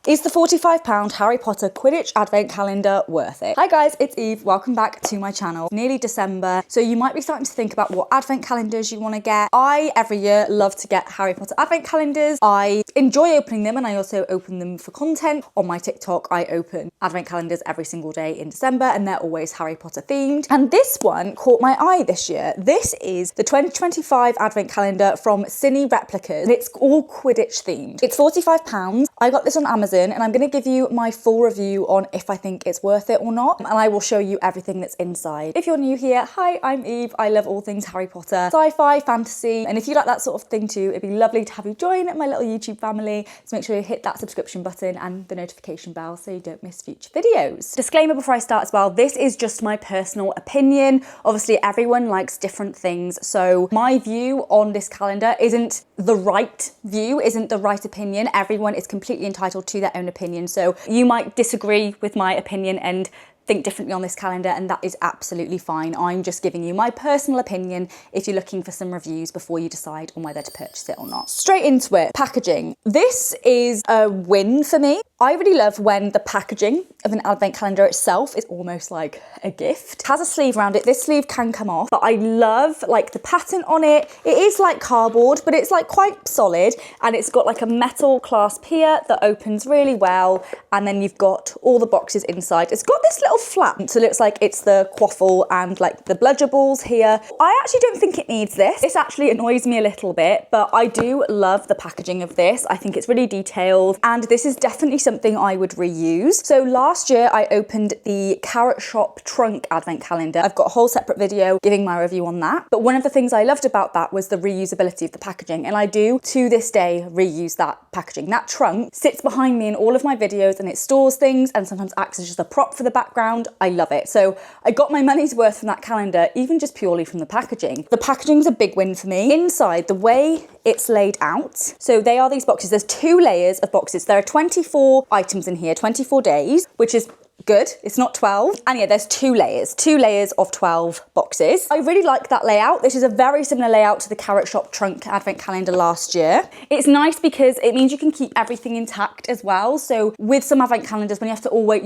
Is the £45 Harry Potter Quidditch Advent Calendar worth it? Hi guys, it's Eve. Welcome back to my channel. Nearly December, so you might be starting to think about what Advent calendars you want to get. I, every year, love to get Harry Potter Advent calendars. I enjoy opening them and I also open them for content. On my TikTok, I open Advent calendars every single day in December and they're always Harry Potter themed. And this one caught my eye this year. This is the 2025 Advent calendar from Cinereplicas and it's all Quidditch themed. It's £45. I got this on Amazon and I'm going to give you my full review on if I think it's worth it or not, and I will show you everything that's inside. If you're new here, hi, I'm Eve. I love all things Harry Potter, sci-fi, fantasy, and if you like that sort of thing too, it'd be lovely to have you join my little YouTube family. So make sure you hit that subscription button and the notification bell so you don't miss future videos. Disclaimer before I start as well, this is just my personal opinion. Obviously everyone likes different things, so my view on this calendar isn't the right view, isn't the right opinion. Everyone is completely entitled to their own opinion, so you might disagree with my opinion and think differently on this calendar, and that is absolutely fine. I'm just giving you my personal opinion if you're looking for some reviews before you decide on whether to purchase it or not. Straight into it. Packaging. This is a win for me. I really love when the packaging of an advent calendar itself is almost like a gift. It has a sleeve around it. This sleeve can come off, but I love like the pattern on it. It is like cardboard, but it's like quite solid, and it's got like a metal clasp here that opens really well, and then you've got all the boxes inside. It's got this little flap, so it looks like it's the quaffle and like the bludger balls here. I actually don't think it needs this. This actually annoys me a little bit, but I do love the packaging of this. I think it's really detailed, and this is definitely something I would reuse. So last year I opened the Carrot Shop Trunk Advent Calendar. I've got a whole separate video giving my review on that, but one of the things I loved about that was the reusability of the packaging, and I do to this day reuse that packaging. That trunk sits behind me in all of my videos and it stores things and sometimes acts as just a prop for the background. I love it. So I got my money's worth from that calendar, even just purely from the packaging. The packaging's a big win for me. Inside, the way it's laid out, so they are these boxes. There's 2 layers of boxes. There are 24 items in here, 24 days, which is good. It's not 12. And yeah, there's 2 layers of 12 boxes. I really like that layout. This is a very similar layout to the Carrot Shop Trunk Advent Calendar last year. It's nice because it means you can keep everything intact as well. So with some Advent calendars, when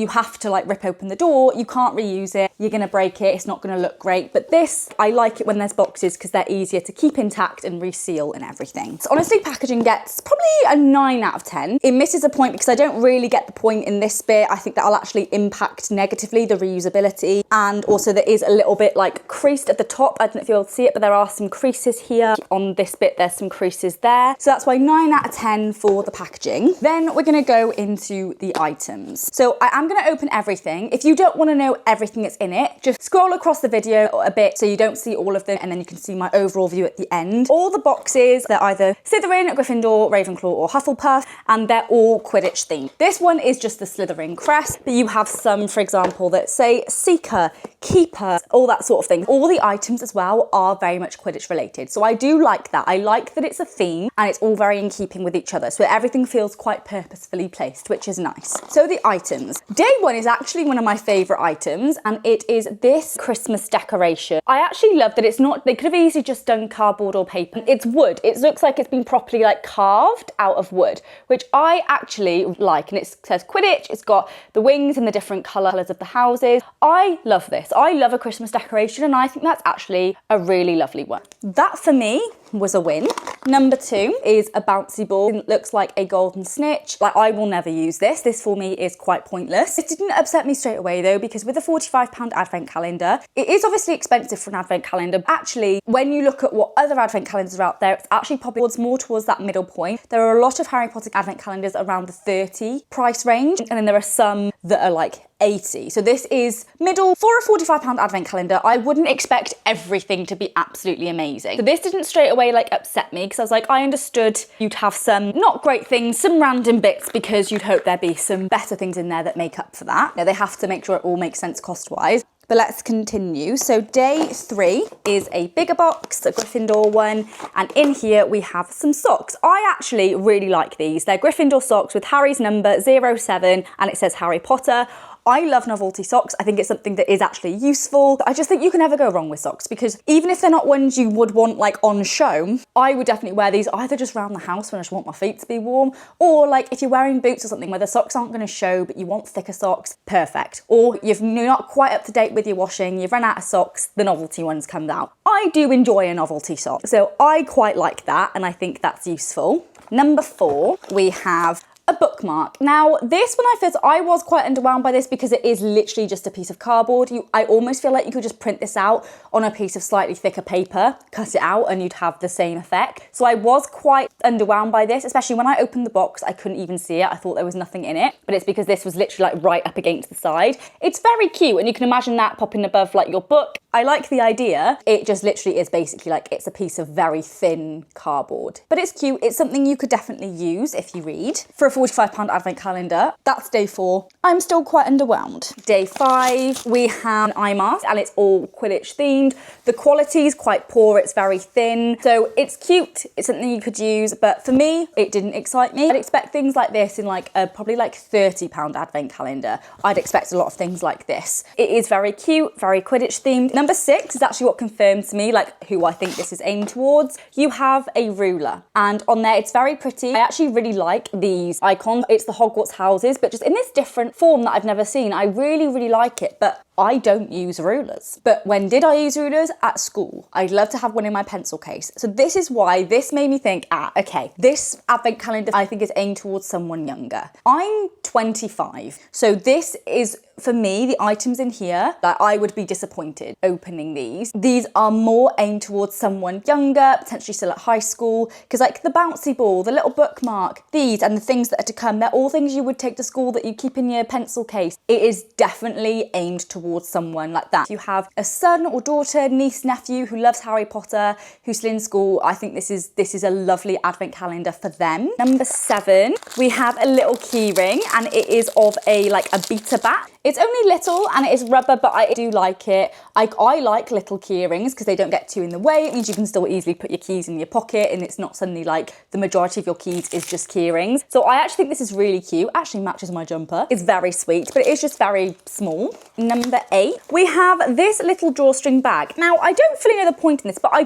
you have to like rip open the door, you can't reuse it. You're gonna break it. It's not gonna look great. But this, I like it when there's boxes because they're easier to keep intact and reseal and everything. So honestly, packaging gets probably a 9 out of 10. It misses a point because I don't really get the point in this bit. I think that'll actually impact negatively the reusability, and also there is a little bit like creased at the top. I don't know if you'll see it, but there are some creases here on this bit. There's some creases there, so that's why 9 out of 10 for the packaging. Then we're going to go into the items. So I am going to open everything. If you don't want to know everything that's in it, just scroll across the video a bit so you don't see all of them, and then you can see my overall view at the end. All the boxes, they're either Slytherin, Gryffindor, Ravenclaw or Hufflepuff, and they're all Quidditch themed. This one is just the Slytherin crest, but you have some, for example, that say Seeker, Keeper, all that sort of thing. All the items as well are very much Quidditch related. So I do like that. I like that it's a theme and it's all very in keeping with each other. So everything feels quite purposefully placed, which is nice. So the items. Day 1 is actually one of my favorite items, and it is this Christmas decoration. I actually love that it's not, they could have easily just done cardboard or paper. It's wood. It looks like it's been properly like carved out of wood, which I actually like. And it says Quidditch. It's got the wings and the different colours of the houses. I love this. I love a Christmas decoration, and I think that's actually a really lovely one. That for me was a win. Number 2 is a bouncy ball. It looks like a golden snitch. Like, I will never use this. This for me is quite pointless. It didn't upset me straight away though, because with a £45 advent calendar, it is obviously expensive for an advent calendar. Actually, when you look at what other advent calendars are out there, it's actually probably more towards that middle point. There are a lot of Harry Potter advent calendars around the 30 price range, and then there are some that are like 80. So this is middle for a £45 advent calendar. I wouldn't expect everything to be absolutely amazing. So this didn't straight away like upset me, because I was like, I understood you'd have some not great things, some random bits, because you'd hope there'd be some better things in there that make up for that. Now, they have to make sure it all makes sense cost-wise. But let's continue. So day 3 is a bigger box, a Gryffindor one, and in here we have some socks. I actually really like these. They're Gryffindor socks with Harry's number 07, and it says Harry Potter. I love novelty socks. I think it's something that is actually useful. I just think you can never go wrong with socks, because even if they're not ones you would want like on show, I would definitely wear these either just around the house when I just want my feet to be warm, or like if you're wearing boots or something where the socks aren't going to show but you want thicker socks, perfect. Or you're not quite up to date with your washing, you've run out of socks, the novelty ones come out. I do enjoy a novelty sock, so I quite like that, and I think that's useful. Number 4, we have a bookmark. Now this, when I was quite underwhelmed by this, because it is literally just a piece of cardboard. I almost feel like you could just print this out on a piece of slightly thicker paper, cut it out, and you'd have the same effect. So I was quite underwhelmed by this, especially when I opened the box, I couldn't even see it. I thought there was nothing in it, but it's because this was literally like right up against the side. It's very cute, and you can imagine that popping above like your book. I like the idea. It just literally is basically like it's a piece of very thin cardboard, but it's cute. It's something you could definitely use if you read. For a £45 advent calendar, that's day 4. I'm still quite underwhelmed. Day 5, we have an eye mask, and it's all Quidditch themed. The quality is quite poor, it's very thin, so it's cute. It's something you could use, but for me, it didn't excite me. I'd expect things like this in like a probably like £30 advent calendar. I'd expect a lot of things like this. It is very cute, very Quidditch themed. Number 6 is actually what confirmed to me like who I think this is aimed towards. You have a ruler, and on there it's very pretty. I actually really like these icons. It's the Hogwarts houses, but just in this different form that I've never seen. I really like it, but I don't use rulers. But when did I use rulers? At school. I'd love to have one in my pencil case. So this is why this made me think, okay, this advent calendar I think is aimed towards someone younger. I'm 25, so this is, for me, the items in here that I would be disappointed opening these. These are more aimed towards someone younger, potentially still at high school, because like the bouncy ball, the little bookmark, these and the things that are to come, they're all things you would take to school that you keep in your pencil case. It is definitely aimed towards someone like that. If you have a son or daughter, niece, nephew who loves Harry Potter, who's still in school, I think this is a lovely advent calendar for them. Number 7, we have a little key ring, and it is of a beta bat. It's only little and it is rubber, but I do like it. I like little key rings because they don't get too in the way. It means you can still easily put your keys in your pocket, and it's not suddenly like the majority of your keys is just key rings. So I actually think this is really cute. Actually matches my jumper. It's very sweet, but it is just very small. Number 8, we have this little drawstring bag. Now, I don't fully know the point in this, but I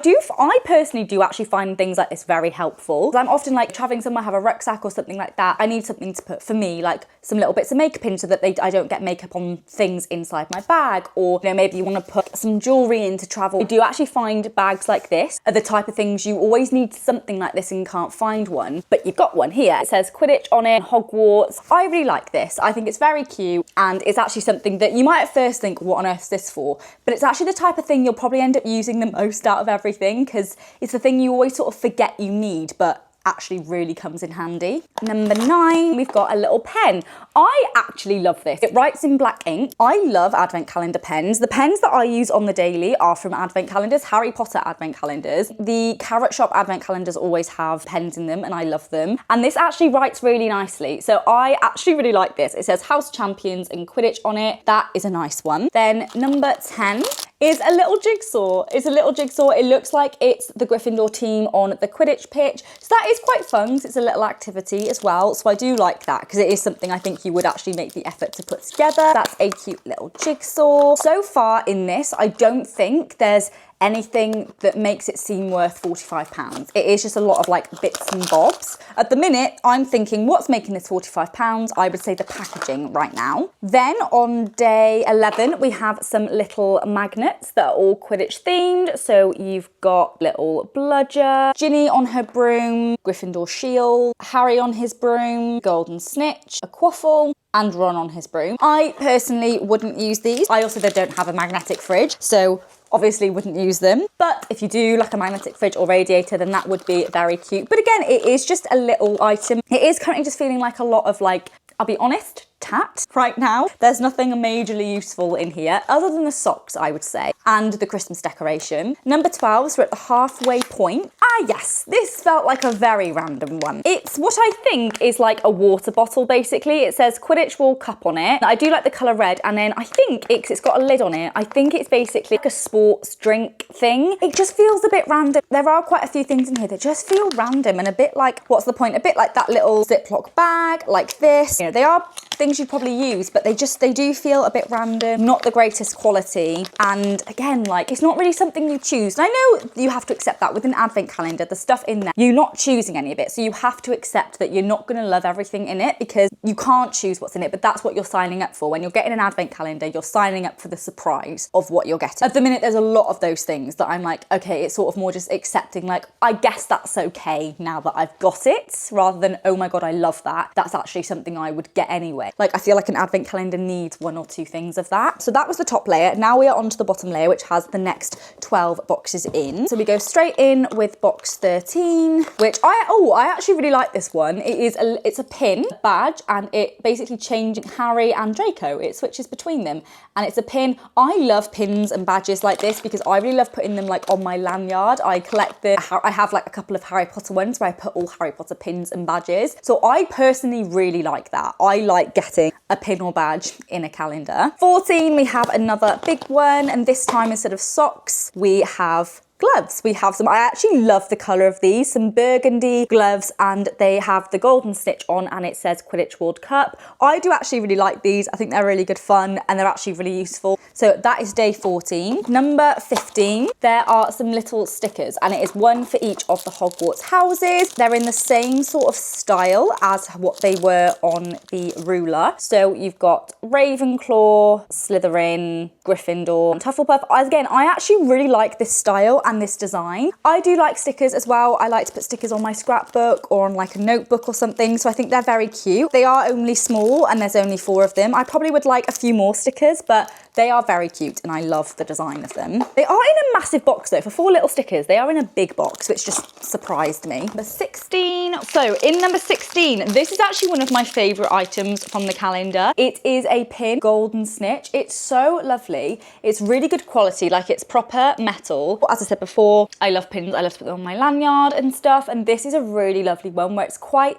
personally do actually find things like this very helpful. I'm often like traveling somewhere, have a rucksack or something like that. I need something to put, for me, like some little bits of makeup in so that I don't get makeup on things inside my bag, or maybe you want to put some jewelry in to travel. I do actually find bags like this are the type of things you always need something like this and can't find one, but you've got one here. It says Quidditch on it, Hogwarts. I really like this. I think it's very cute, and it's actually something that you might at first think, what on earth is this for? But it's actually the type of thing you'll probably end up using the most out of everything, because it's the thing you always sort of forget you need, but actually really comes in handy. Number 9, we've got a little pen. I actually love this. It writes in black ink. I love advent calendar pens. The pens that I use on the daily are from advent calendars, Harry Potter advent calendars. The Carrot Shop advent calendars always have pens in them, and I love them. And this actually writes really nicely. So I actually really like this. It says House Champions and Quidditch on it. That is a nice one. Then number 10 is a little jigsaw. It's a little jigsaw. It looks like it's the Gryffindor team on the Quidditch pitch. So that is quite fun, because it's a little activity as well. So I do like that, because it is something I think you would actually make the effort to put together. That's a cute little jigsaw. So far in this, I don't think there's anything that makes it seem worth £45. It is just a lot of like bits and bobs. At the minute, I'm thinking, what's making this £45? I would say the packaging right now. Then on day 11, we have some little magnets that are all Quidditch themed. So you've got little bludger, Ginny on her broom, Gryffindor shield, Harry on his broom, golden snitch, a quaffle, and Ron on his broom. I personally wouldn't use these. I also don't have a magnetic fridge, so obviously wouldn't use them. But if you do like a magnetic fridge or radiator, then that would be very cute. But again, it is just a little item. It is currently just feeling like a lot of like, I'll be honest, tat right now. There's nothing majorly useful in here other than the socks, I would say. and the Christmas decoration. Number 12, so we're at the halfway point. Ah yes, this felt like a very random one. It's what I think is like a water bottle basically. It says Quidditch World Cup on it. I do like the colour red, and then I think it's got a lid on it. I think it's basically like a sports drink thing. It just feels a bit random. There are quite a few things in here that just feel random and a bit like, what's the point? A bit like that little Ziploc bag, like this. You know, they are things you'd probably use, but they do feel a bit random, not the greatest quality. And again, like, it's not really something you choose. And I know you have to accept that with an advent calendar, the stuff in there, you're not choosing any of it. So you have to accept that you're not going to love everything in it because you can't choose what's in it, but that's what you're signing up for. When you're getting an advent calendar, you're signing up for the surprise of what you're getting. At the minute, there's a lot of those things that I'm like, okay, it's sort of more just accepting, like, I guess that's okay now that I've got it, rather than, oh my God, I love that. That's actually something I would get anyway. Like, I feel like an advent calendar needs one or two things of that. So that was the top layer. Now we are onto the bottom layer, which has the next 12 boxes in. So we go straight in with box 13, which I actually really like this one. It's a pin badge, and it basically changes Harry and Draco. It switches between them, and it's a pin. I love pins and badges like this because I really love putting them like on my lanyard. I collect them. I have like a couple of Harry Potter ones where I put all Harry Potter pins and badges. So I personally really like that. I like getting a pin or badge in a calendar. 14, we have another big one, and this time instead of socks, we have gloves. We have some, I actually love the colour of these, some burgundy gloves, and they have the golden stitch on and it says Quidditch World Cup. I do actually really like these. I think they're really good fun and they're actually really useful. So that is day 14. Number 15, there are some little stickers, and it is one for each of the Hogwarts houses. They're in the same sort of style as what they were on the ruler. So you've got Ravenclaw, Slytherin, Gryffindor, and Hufflepuff. Again, I actually really like this style and this design. I do like stickers as well. I like to put stickers on my scrapbook or on like a notebook or something, so I think they're very cute. They are only small and there's only 4 of them. I probably would like a few more stickers, but they are very cute and I love the design of them. They are in a massive box though. For 4 little stickers, they are in a big box, which just surprised me. Number 16. So in number 16, this is actually one of my favourite items from the calendar. It is a pin, golden snitch. It's so lovely. It's really good quality, like it's proper metal. As I said before, I love pins. I love to put them on my lanyard and stuff. And this is a really lovely one where it's quite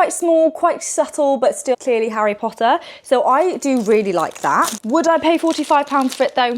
small, quite subtle, but still clearly Harry Potter. So I do really like that. Would I pay £45 for it though?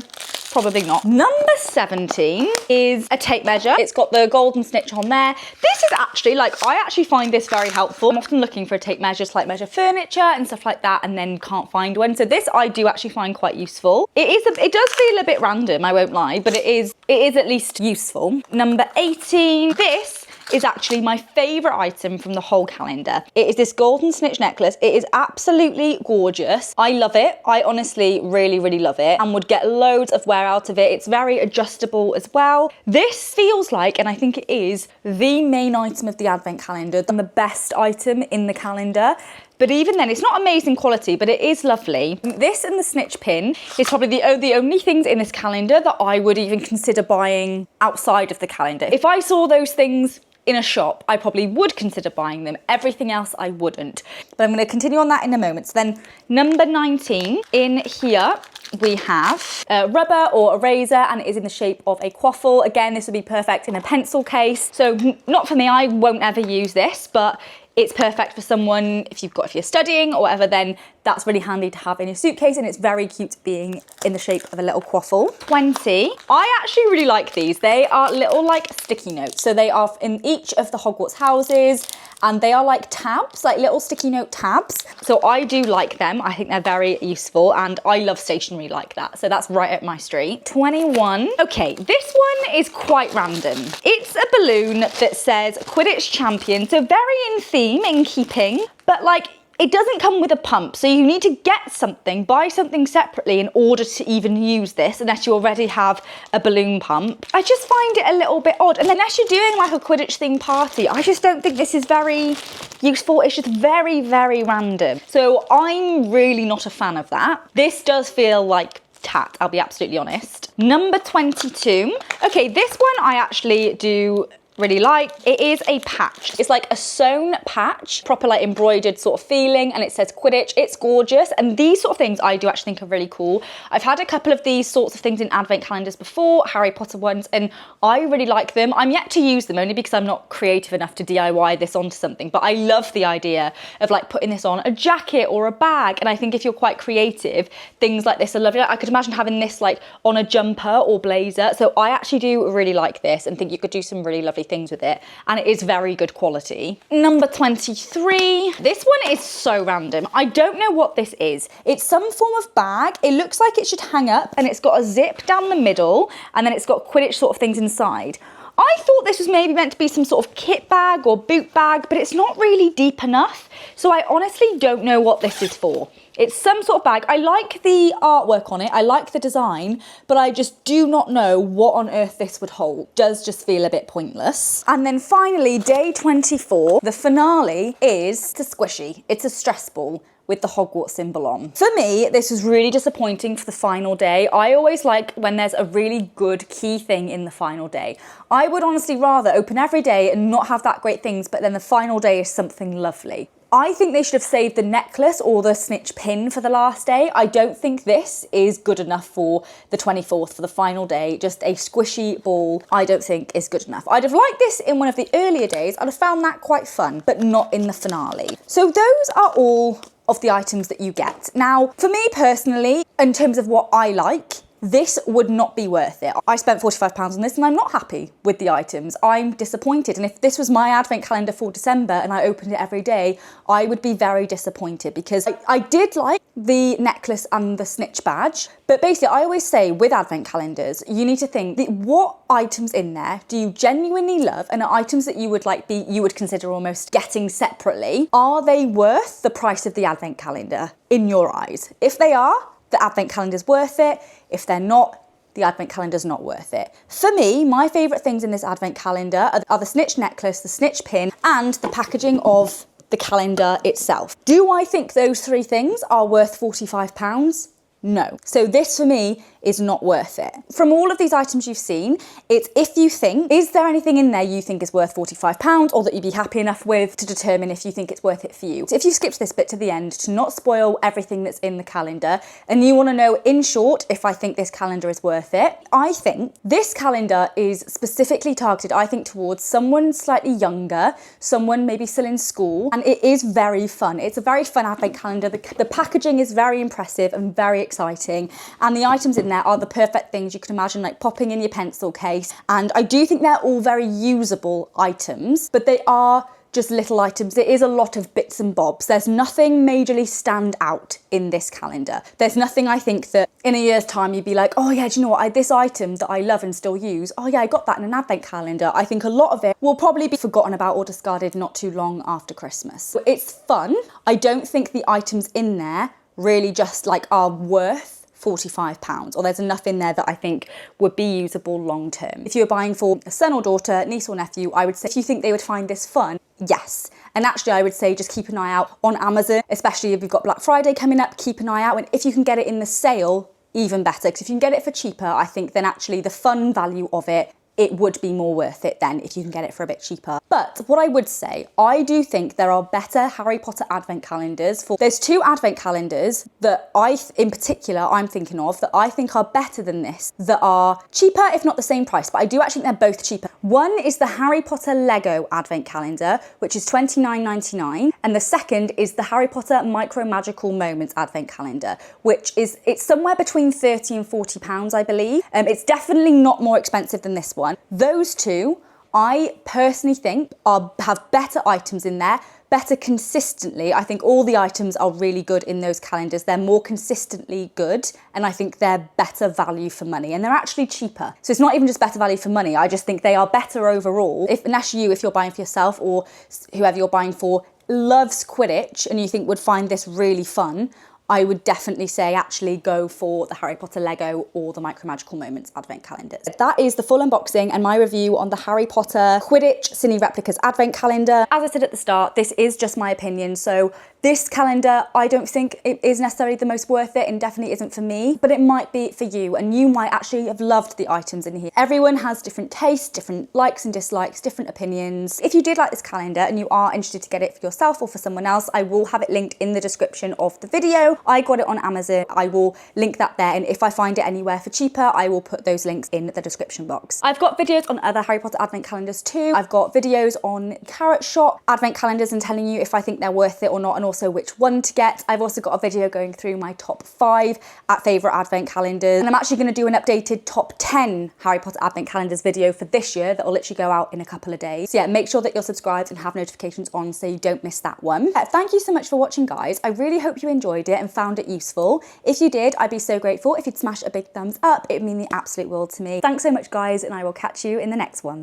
Probably not. Number 17 is a tape measure. It's got the golden snitch on there. This is actually, like, I actually find this very helpful. I'm often looking for a tape measure to like measure furniture and stuff like that, and then can't find one. So this I do actually find quite useful. It does feel a bit random, I won't lie, but it is at least useful. Number 18, this is actually my favourite item from the whole calendar. It is this golden snitch necklace. It is absolutely gorgeous. I love it. I honestly really, really love it and would get loads of wear out of it. It's very adjustable as well. This feels like, and I think it is, the main item of the advent calendar and the best item in the calendar. But even then, it's not amazing quality, but it is lovely. This and the snitch pin is probably the only things in this calendar that I would even consider buying outside of the calendar. If I saw those things in a shop, I probably would consider buying them. Everything else I wouldn't. But I'm going to continue on that in a moment. So then number 19, in here we have a rubber or eraser, and it is in the shape of a quaffle. Again, this would be perfect in a pencil case. So not for me, I won't ever use this, but it's perfect for someone, if you're studying or whatever, then that's really handy to have in your suitcase, and it's very cute being in the shape of a little quaffle. 20. I actually really like these. They are little like sticky notes. So they are in each of the Hogwarts houses, and they are like tabs, like little sticky note tabs. So I do like them. I think they're very useful, and I love stationery like that. So that's right up my street. 21. Okay, this one is quite random. It's a balloon that says Quidditch champion. So very in theme, in keeping, but like, it doesn't come with a pump, so you need to get something, buy something separately in order to even use this, unless you already have a balloon pump. I just find it a little bit odd, and unless you're doing like a Quidditch themed party, I just don't think this is very useful. It's just very, very random. So I'm really not a fan of that. This does feel like tat, I'll be absolutely honest. Number 22. Okay, this one I actually do really like. It is a patch. It's like a sewn patch, proper like embroidered sort of feeling, and it says Quidditch. It's gorgeous, and these sort of things I do actually think are really cool. I've had a couple of these sorts of things in advent calendars before, Harry Potter ones, and I really like them. I'm yet to use them only because I'm not creative enough to DIY this onto something, but I love the idea of like putting this on a jacket or a bag, and I think if you're quite creative, things like this are lovely. I could imagine having this like on a jumper or blazer, so I actually do really like this and think you could do some really lovely things with it, and it is very good quality. Number 23. This one is so random. I don't know what this is. It's some form of bag. It looks like it should hang up, and it's got a zip down the middle, and then it's got Quidditch sort of things inside. I thought this was maybe meant to be some sort of kit bag or boot bag, but it's not really deep enough, so I honestly don't know what this is for. It's some sort of bag. I like the artwork on it, I like the design, but I just do not know what on earth this would hold. Does just feel a bit pointless. And then finally, day 24, the finale is a squishy. It's a stress ball with the Hogwarts symbol on. For me, this was really disappointing for the final day. I always like when there's a really good key thing in the final day. I would honestly rather open every day and not have that great things, but then the final day is something lovely. I think they should have saved the necklace or the snitch pin for the last day. I don't think this is good enough for the 24th, for the final day. Just a squishy ball, I don't think is good enough. I'd have liked this in one of the earlier days. I'd have found that quite fun, but not in the finale. So those are all of the items that you get. Now, for me personally, in terms of what I like, this would not be worth it. I spent £45 on this and I'm not happy with the items. I'm disappointed. And if this was my advent calendar for December and I opened it every day, I would be very disappointed because I did like the necklace and the snitch badge. But basically, I always say with advent calendars, you need to think what items in there do you genuinely love and are items that you would consider almost getting separately. Are they worth the price of the advent calendar in your eyes? If they are, the advent calendar's worth it. If they're not, the advent calendar's not worth it. For me, my favourite things in this advent calendar are the snitch necklace, the snitch pin, and the packaging of the calendar itself. Do I think those three things are worth £45? No. So this for me is not worth it. From all of these items you've seen, it's if you think, is there anything in there you think is worth £45 or that you'd be happy enough with to determine if you think it's worth it for you. So if you skipped this bit to the end to not spoil everything that's in the calendar and you want to know in short if I think this calendar is worth it, I think this calendar is specifically targeted, I think, towards someone slightly younger, someone maybe still in school, and it is very fun. It's a very fun advent calendar. The packaging is very impressive and very exciting, and the items in there are the perfect things you could imagine like popping in your pencil case, and I do think they're all very usable items, but they are just little items. It is a lot of bits and bobs. There's nothing majorly stand out in this calendar. There's nothing I think that in a year's time you'd be like, oh yeah, do you know what, this item that I love and still use, oh yeah, I got that in an advent calendar. I think a lot of it will probably be forgotten about or discarded not too long after Christmas. So it's fun. I don't think the items in there really just like are worth £45, or there's enough in there that I think would be usable long term. If you're buying for a son or daughter, niece or nephew, I would say if you think they would find this fun, yes. And actually I would say just keep an eye out on Amazon, especially if you've got Black Friday coming up, keep an eye out, and if you can get it in the sale, even better, because if you can get it for cheaper, I think then actually the fun value of it would be more worth it then if you can get it for a bit cheaper. But what I would say, I do think there are better Harry Potter advent calendars. There's two advent calendars that in particular I'm thinking of that I think are better than this, that are cheaper if not the same price, but I do actually think they're both cheaper. One is the Harry Potter Lego advent calendar, which is £29.99, and the second is the Harry Potter Micro Magical Moments advent calendar, which it's somewhere between £30 and £40, I believe. It's definitely not more expensive than this one. Those two, I personally think have better items in there, better consistently. I think all the items are really good in those calendars. They're more consistently good, and I think they're better value for money, and they're actually cheaper. So it's not even just better value for money, I just think they are better overall. If you're buying for yourself or whoever you're buying for loves Quidditch and you think would find this really fun, I would definitely say actually go for the Harry Potter Lego or the Micro Magical Moments advent calendars. That is the full unboxing and my review on the Harry Potter Quidditch Cinereplicas advent calendar. As I said at the start, this is just my opinion, so this calendar, I don't think it is necessarily the most worth it and definitely isn't for me, but it might be for you and you might actually have loved the items in here. Everyone has different tastes, different likes and dislikes, different opinions. If you did like this calendar and you are interested to get it for yourself or for someone else, I will have it linked in the description of the video. I got it on Amazon. I will link that there, and if I find it anywhere for cheaper, I will put those links in the description box. I've got videos on other Harry Potter advent calendars too. I've got videos on Carrot Shop advent calendars and telling you if I think they're worth it or not, and also which one to get. I've also got a video going through my top 5 favourite advent calendars, and I'm actually going to do an updated top 10 Harry Potter advent calendars video for this year that will literally go out in a couple of days. So yeah, make sure that you're subscribed and have notifications on so you don't miss that one. Thank you so much for watching, guys. I really hope you enjoyed it and found it useful. If you did, I'd be so grateful if you'd smash a big thumbs up. It would mean the absolute world to me. Thanks so much, guys, and I will catch you in the next one.